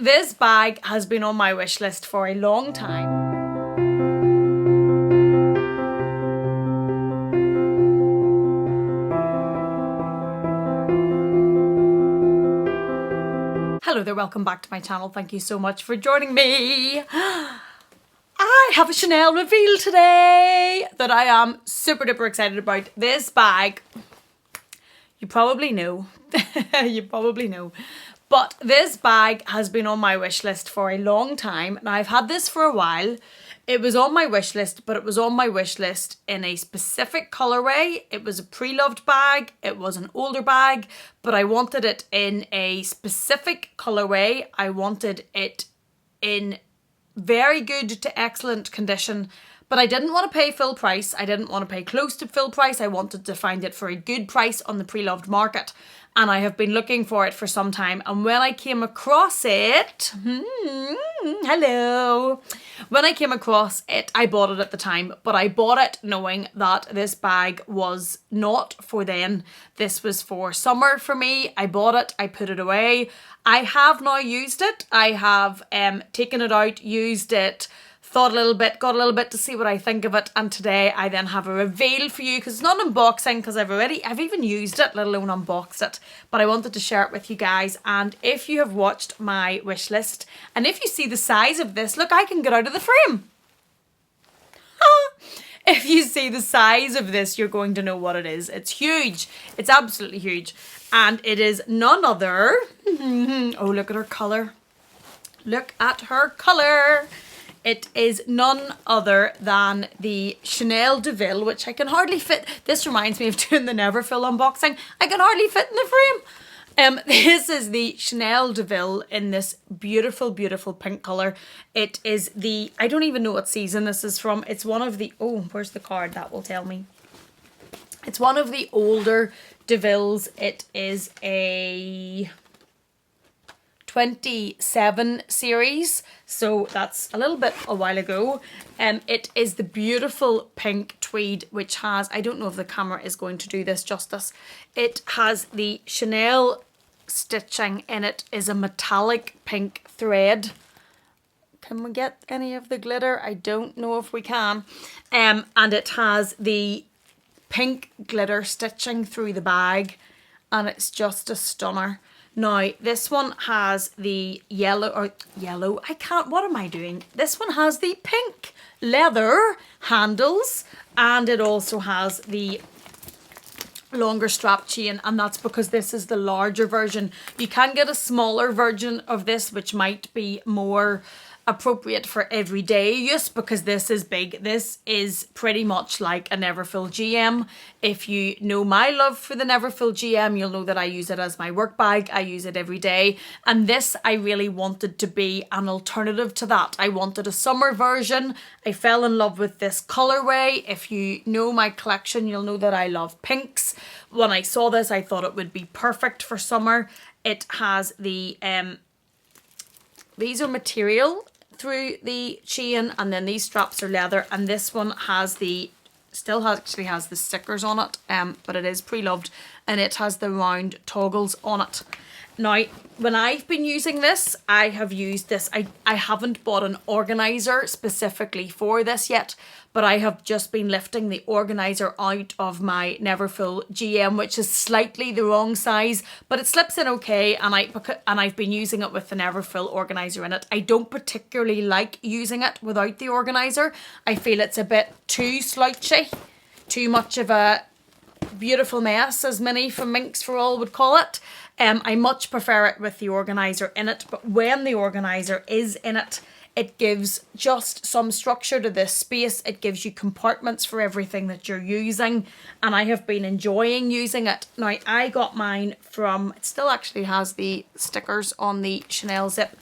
this bag has been on my wish list for a long time. Hello there, welcome back to my channel. Thank you so much for joining me. I have a Chanel reveal today that I am super duper excited about. This bag, you probably know, but this bag has been on my wish list for a long time. Now I've had this for a while. It was on my wish list, but it was on my wish list in a specific colorway. It was a pre-loved bag. It was an older bag, but I wanted it in a specific colorway. I wanted it in very good to excellent condition, but I didn't want to pay full price. I didn't want to pay close to full price. I wanted to find it for a good price on the pre-loved market. And I have been looking for it for some time. And when I came across it, hello. When I came across it, I bought it at the time, but I bought it knowing that this bag was not for then. This was for summer for me. I bought it, I put it away. I have now used it. I have taken it out, used it, thought a little bit, got a little bit to see what I think of it, and today I then have a reveal for you because it's not an unboxing because I've even used it, let alone unboxed it, but I wanted to share it with you guys. And if you have watched my wish list and if you see the size of this, look, I can get out of the frame. If you see the size of this, you're going to know what it is. It's huge. It's absolutely huge. And it is none other, oh, look at her colour. Look at her colour. It is none other than the Chanel DEAUVILLE, which I can hardly fit. This reminds me of doing the Neverfill unboxing. I can hardly fit in the frame. This is the Chanel DEAUVILLE in this beautiful, beautiful pink colour. It is the, I don't even know what season this is from. It's one of the, oh, where's the card? That will tell me. It's one of the older DEAUVILLEs. It is a 27 series, so that's a little bit a while ago. It is the beautiful pink tweed, which has, I don't know if the camera is going to do this justice, it has the Chanel stitching in it, is a metallic pink thread. Can we get any of the glitter? I don't know if we can. And it has the pink glitter stitching through the bag, and it's just a stunner. Now, this one has the yellow, what am I doing? This one has the pink leather handles, and it also has the longer strap chain, and that's because this is the larger version. You can get a smaller version of this, which might be more appropriate for everyday use because this is big. This is pretty much like a Neverfill GM. If you know my love for the Neverfill GM, you'll know that I use it as my work bag. I use it every day. And this I really wanted to be an alternative to that. I wanted a summer version. I fell in love with this colorway. If you know my collection, you'll know that I love pinks. When I saw this, I thought it would be perfect for summer. It has the, these are material through the chain, and then these straps are leather, and this one has the, actually has the stickers on it, but it is pre-loved, and it has the round toggles on it. Now, when I've been using this, I have used this, I haven't bought an organizer specifically for this yet, but I have just been lifting the organizer out of my Neverfill GM, which is slightly the wrong size, but it slips in okay, and I've been using it with the Neverfill organizer in it. I don't particularly like using it without the organizer. I feel it's a bit too slouchy, too much of a beautiful mess, as many from Minx for All would call it. I much prefer it with the organizer in it, but when the organizer is in it, it gives just some structure to this space. It gives you compartments for everything that you're using, and I have been enjoying using it. Now, I got mine from, it still actually has the stickers on the Chanel zip.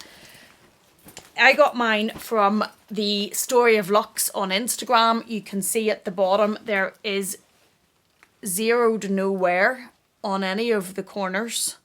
I got mine from the Story of Luxe on Instagram. You can see at the bottom there is zero to nowhere on any of the corners.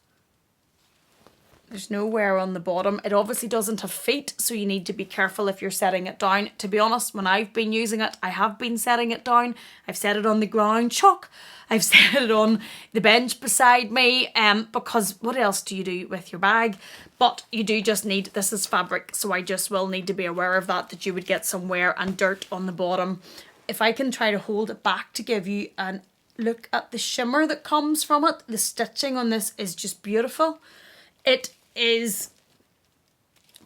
There's no wear on the bottom. It obviously doesn't have feet, so you need to be careful if you're setting it down. To be honest, when I've been using it, I have been setting it down. I've set it on the ground, shock. I've set it on the bench beside me, because what else do you do with your bag? But you do just need, this is fabric, so I just will need to be aware of that you would get some wear and dirt on the bottom. If I can try to hold it back to give you an look at the shimmer that comes from it, the stitching on this is just beautiful. It is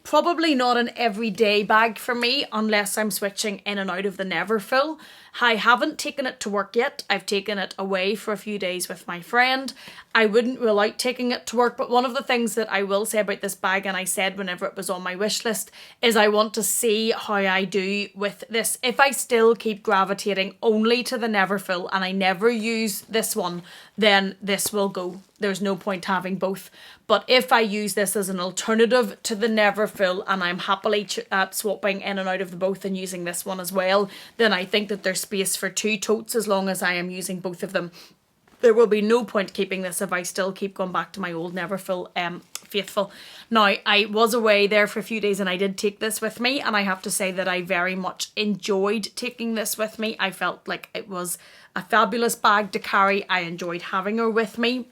probably not an everyday bag for me unless I'm switching in and out of the Neverfull. I haven't taken it to work yet. I've taken it away for a few days with my friend. I wouldn't rule out taking it to work, but one of the things that I will say about this bag, and I said whenever it was on my wish list, is I want to see how I do with this. If I still keep gravitating only to the Neverfull and I never use this one, then this will go. There's no point having both. But if I use this as an alternative to the Neverfull and I'm happily swapping in and out of the both and using this one as well, then I think that there's space for two totes as long as I am using both of them. There will be no point keeping this if I still keep going back to my old Neverfull faithful. Now, I was away there for a few days and I did take this with me, and I have to say that I very much enjoyed taking this with me. I felt like it was a fabulous bag to carry. I enjoyed having her with me.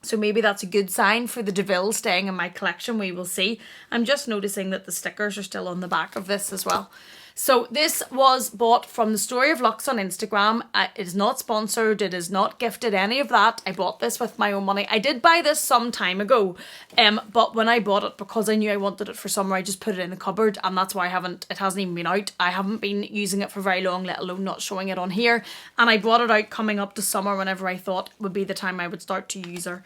So maybe that's a good sign for the DEAUVILLE staying in my collection. We will see. I'm just noticing that the stickers are still on the back of this as well. So this was bought from the Story of Lux on Instagram. It is not sponsored. It is not gifted, any of that. I bought this with my own money. I did buy this some time ago, but when I bought it, because I knew I wanted it for summer, I just put it in the cupboard, and that's why it hasn't even been out. I haven't been using it for very long, let alone not showing it on here. And I brought it out coming up to summer whenever I thought would be the time I would start to use her.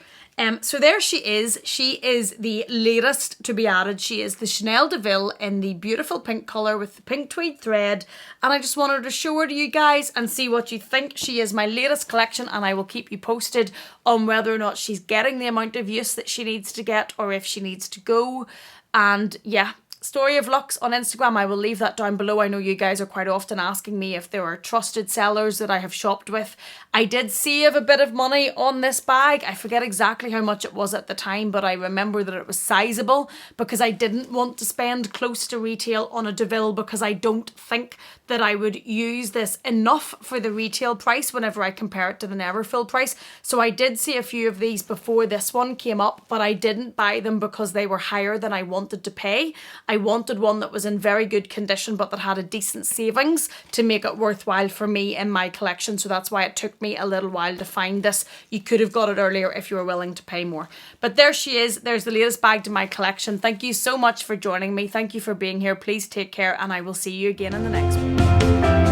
So there she is. She is the latest to be added. She is the Chanel DEAUVILLE in the beautiful pink colour with the pink tweed thread. And I just wanted to show her to you guys and see what you think. She is my latest collection, and I will keep you posted on whether or not she's getting the amount of use that she needs to get or if she needs to go. And yeah, Story of Lux on Instagram. I will leave that down below. I know you guys are quite often asking me if there are trusted sellers that I have shopped with. I did save a bit of money on this bag. I forget exactly how much it was at the time, but I remember that it was sizable because I didn't want to spend close to retail on a DEAUVILLE, because I don't think that I would use this enough for the retail price whenever I compare it to the Neverfull price. So I did see a few of these before this one came up, but I didn't buy them because they were higher than I wanted to pay. I wanted one that was in very good condition but that had a decent savings to make it worthwhile for me in my collection. So that's why it took me a little while to find this. You could have got it earlier if you were willing to pay more. But there she is. There's the latest bag to my collection. Thank you so much for joining me. Thank you for being here. Please take care, and I will see you again in the next one.